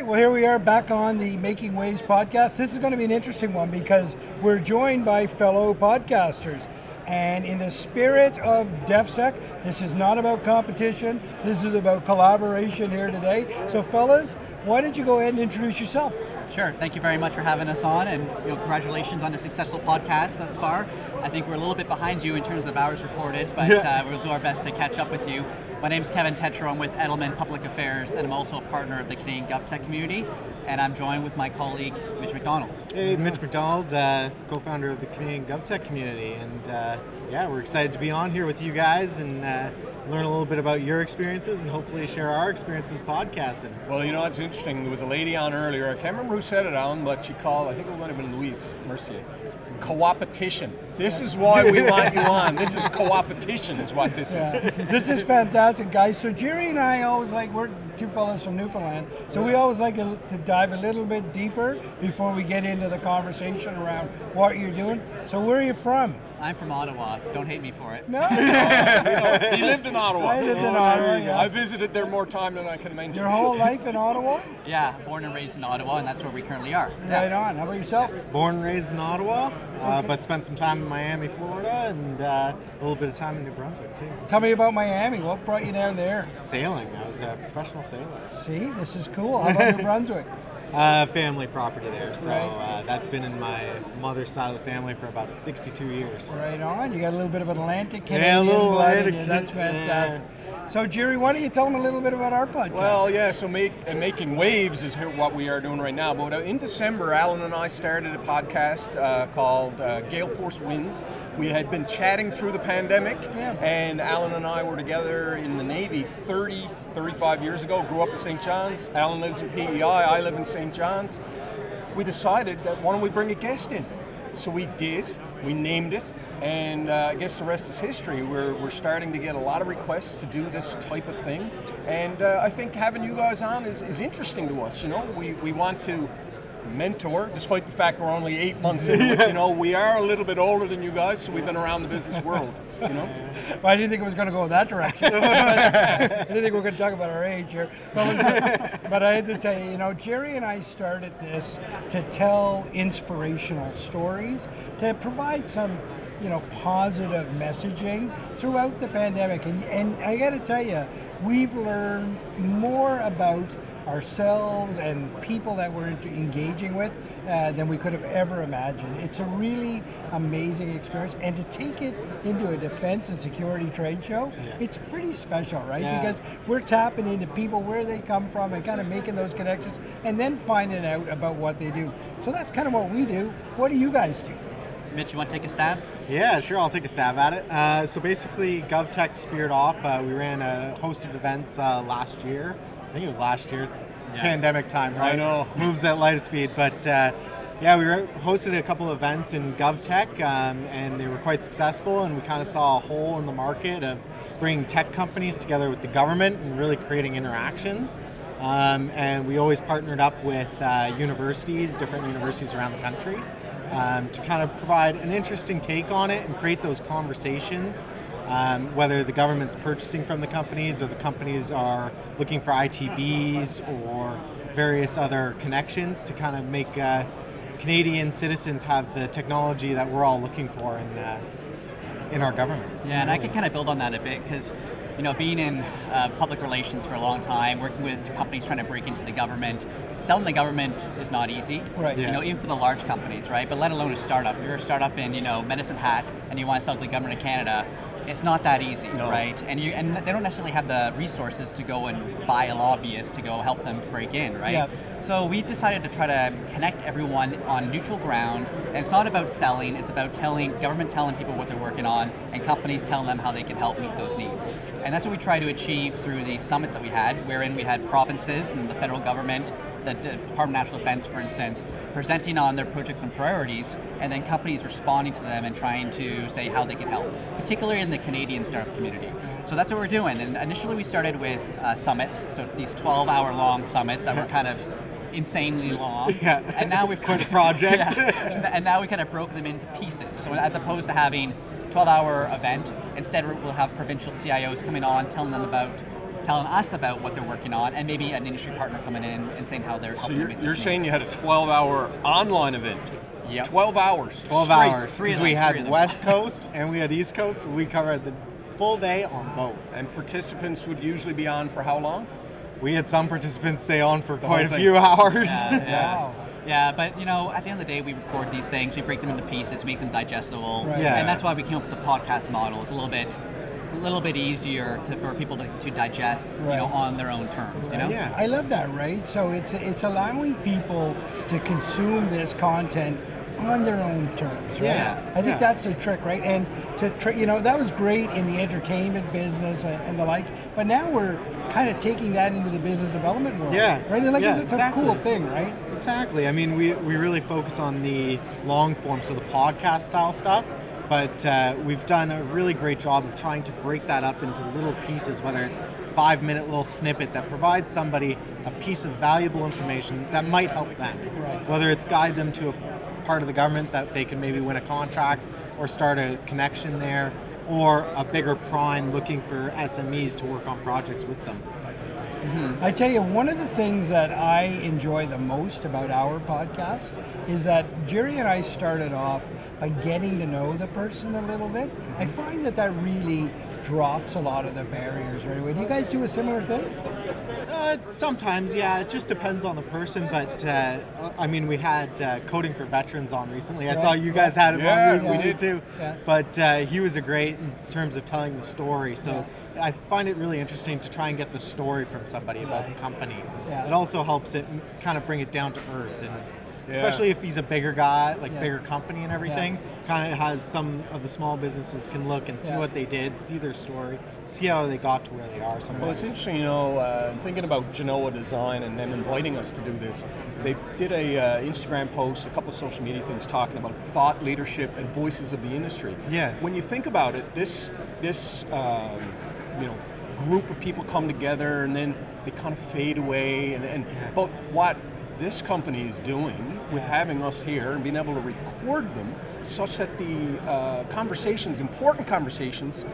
right, well, here we are back on the Making Waves podcast. This is going to be an interesting one because we're joined by fellow podcasters. And in the spirit of DevSec, this is not about competition. This is about collaboration here today. So fellas, why don't you go ahead and introduce yourself? Sure. Thank you very much for having us on, and congratulations on a successful podcast thus far. I think we're a little bit behind you in terms of hours recorded, but we'll do our best to catch up with you. My name's Kevin Tetreault. I'm with Edelman Public Affairs, and I'm also a partner of the Canadian GovTech community. And I'm joined with my colleague, Mitch MacDonald. Hey, Mitch MacDonald, co-founder of the Canadian GovTech community. And we're excited to be on here with you guys and learn a little bit about your experiences and hopefully share our experiences podcasting. Well, it's interesting. There was a lady on earlier. I can't remember who said it on, but she called, I think it might have been Louise Mercier. Co-opetition. This is why we want you on. This is co-opetition is what this is. This is fantastic, guys. So Jerry and I always we're two fellas from Newfoundland, so we always like to dive a little bit deeper before we get into the conversation around what you're doing. So where are you from? I'm from Ottawa. Don't hate me for it. No. He lived in Ottawa. I lived in Ottawa, yeah. I visited there more time than I can mention. Your whole life in Ottawa? Yeah, born and raised in Ottawa, and that's where we currently are. Right on. How about yourself? Born and raised in Ottawa, but spent some time in Miami, Florida, and a little bit of time in New Brunswick, too. Tell me about Miami. What brought you down there? Sailing. I was a professional sailor. See, this is cool. How about New Brunswick? Family property there, so that's been in my mother's side of the family for about 62 years. Right on. You got a little bit of Atlantic Canadian a little blood in Atlantic. you. That's fantastic. So, Jerry, why don't you tell them a little bit about our podcast? Well, so Making Waves is what we are doing right now. But in December, Alan and I started a podcast called Gale Force Winds. We had been chatting through the pandemic, and Alan and I were together in the Navy 35 years ago, grew up in St. John's. Alan lives in PEI, I live in St. John's. We decided that why don't we bring a guest in? So we did, we named it, and I guess the rest is history. We're starting to get a lot of requests to do this type of thing, and I think having you guys on is interesting to us. We want to mentor, despite the fact we're only 8 months into it. We are a little bit older than you guys, so we've been around the business world. Well, I didn't think it was going to go that direction. I didn't think we were going to talk about our age here. But I had to tell you, Jerry and I started this to tell inspirational stories, to provide some, positive messaging throughout the pandemic. And I got to tell you, we've learned more about ourselves and people that we're engaging with than we could have ever imagined. It's a really amazing experience, and to take it into a defense and security trade show, it's pretty special, right? Yeah. Because we're tapping into people, where they come from, and kind of making those connections, and then finding out about what they do. So that's kind of what we do. What do you guys do? Mitch, you want to take a stab? Yeah, sure, I'll take a stab at it. So basically, GovTech speared off. We ran a host of events last year. I think it was last year, pandemic time, right? I know. Moves at light speed. But we hosted a couple of events in GovTech, and they were quite successful, and we kind of saw a hole in the market of bringing tech companies together with the government and really creating interactions. And we always partnered up with universities, different universities around the country, to kind of provide an interesting take on it and create those conversations. Whether the government's purchasing from the companies or the companies are looking for ITBs or various other connections to kind of make Canadian citizens have the technology that we're all looking for in our government. Yeah, and I can kind of build on that a bit because, being in public relations for a long time, working with companies trying to break into the government, selling the government is not easy. Right. Even for the large companies, right? But let alone a startup. If you're a startup in, Medicine Hat and you want to sell to the government of Canada, it's not that easy, right? And they don't necessarily have the resources to go and buy a lobbyist to go help them break in, right? Yep. So we decided to try to connect everyone on neutral ground, and it's not about selling, it's about government telling people what they're working on, and companies telling them how they can help meet those needs. And that's what we try to achieve through the summits that we had, wherein we had provinces and the federal government, the Department of National Defense, for instance, presenting on their projects and priorities, and then companies responding to them and trying to say how they can help, particularly in the Canadian startup community. So that's what we're doing. And initially we started with summits, so these 12-hour-long summits that were kind of insanely long. Yeah. And now we've quite a project. And now we kind of broke them into pieces. So as opposed to having 12-hour event, instead we'll have provincial CIOs coming on, telling them about telling us about what they're working on, and maybe an industry partner coming in and saying how they're So helping make you're those saying needs. you had a 12-hour online event? Yep. 12 hours. 12 straight. hours. Three of Because we them, three of had them. West Coast and we had East Coast. We covered the full day on both. And participants would usually be on for how long? We had some participants stay on for quite whole a thing. few hours. Wow. Yeah, but at the end of the day, we record these things, we break them into pieces, make them digestible, Right. Yeah. and that's why we came up with the podcast model. It's a little bit easier for people to digest, Right. on their own terms. Yeah. I love that, right? So it's allowing people to consume this content on their own terms, right? Yeah, I think yeah. that's the trick, right? And that was great in the entertainment business and the like, but now we're kind of taking that into the business development world. Yeah, Right? And yeah, it's exactly. a cool thing, right? Exactly. I mean, we really focus on the long form, so the podcast style stuff, but we've done a really great job of trying to break that up into little pieces, whether it's 5-minute little snippet that provides somebody a piece of valuable information that might help them. Right. Whether it's guide them to a part of the government that they can maybe win a contract or start a connection there, or a bigger prime looking for SMEs to work on projects with them. I tell you, one of the things that I enjoy the most about our podcast is that Jerry and I started off by getting to know the person a little bit. I find that really drops a lot of the barriers right away. Do you guys do a similar thing? Sometimes, yeah, it just depends on the person, but I mean, we had Coding for Veterans on recently. I saw you guys had him Yeah, on recently we did. too. Yeah. But he was a great in terms of telling the story. So I find it really interesting to try and get the story from somebody about the company. Yeah. It also helps it kind of bring it down to earth, and especially if he's a bigger guy, like bigger company and everything, kind of has some of the small businesses can look and see what they did, see their story, see how they got to where they are sometimes. Well, it's interesting, thinking about Genoa Design and them inviting us to do this. They did a Instagram post, a couple of social media things talking about thought leadership and voices of the industry. Yeah. When you think about it, this group of people come together and then they kind of fade away. But what this company is doing with having us here and being able to record them such that the conversations, important conversations,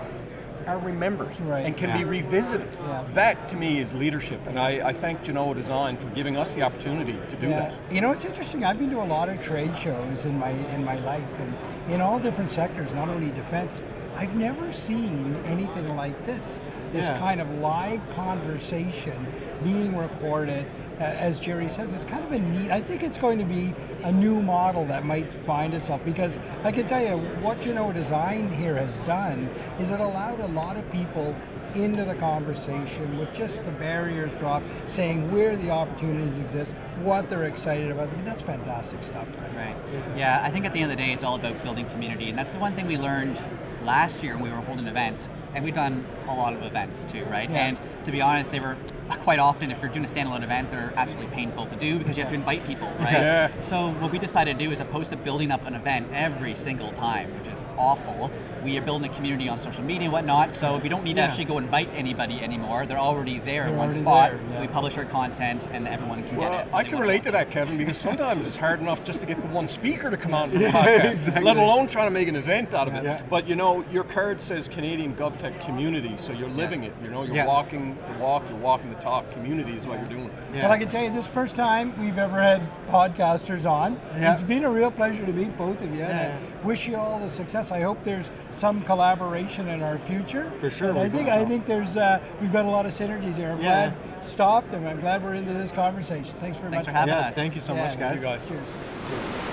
are remembered and can be revisited. Yeah. That to me is leadership, and I thank Genoa Design for giving us the opportunity to do that. It's interesting. I've been to a lot of trade shows in my life, and in all different sectors, not only defense. I've never seen anything like this. This kind of live conversation being recorded. As Jerry says, it's kind of a neat, I think it's going to be a new model that might find itself, because I can tell you what Design here has done is it allowed a lot of people into the conversation with just the barriers dropped, saying where the opportunities exist, what they're excited about. I mean, that's fantastic stuff. Right. Yeah, I think at the end of the day, it's all about building community, and that's the one thing we learned last year when we were holding events, and we've done a lot of events too, right? Yeah. And to be honest, they were quite often, if you're doing a standalone event, they're absolutely painful to do because you have to invite people, right? Yeah. So what we decided to do is, opposed to building up an event every single time, which is awful, we are building a community on social media and whatnot, so we don't need to actually go invite anybody anymore. They're already there in one already spot. there, yeah. We publish our content and everyone can get it. I can relate to that, Kevin, because sometimes it's hard enough just to get the one speaker to come on for the podcast, let alone trying to make an event out of it. Yeah. But your card says Canadian GovTech community, so you're living it. You're walking the walk, you're walking the talk. Community is what you're doing. Yeah. Well, I can tell you, this is the first time we've ever had podcasters on. Yeah. It's been a real pleasure to meet both of you, and I wish you all the success. I hope there's some collaboration in our future. For sure, And we I hope think there's we've got a lot of synergies here. I'm glad stopped, and I'm glad we're into this conversation. Thanks very Thanks much. for having Yeah, us. thank you so much, guys. You guys. Cheers.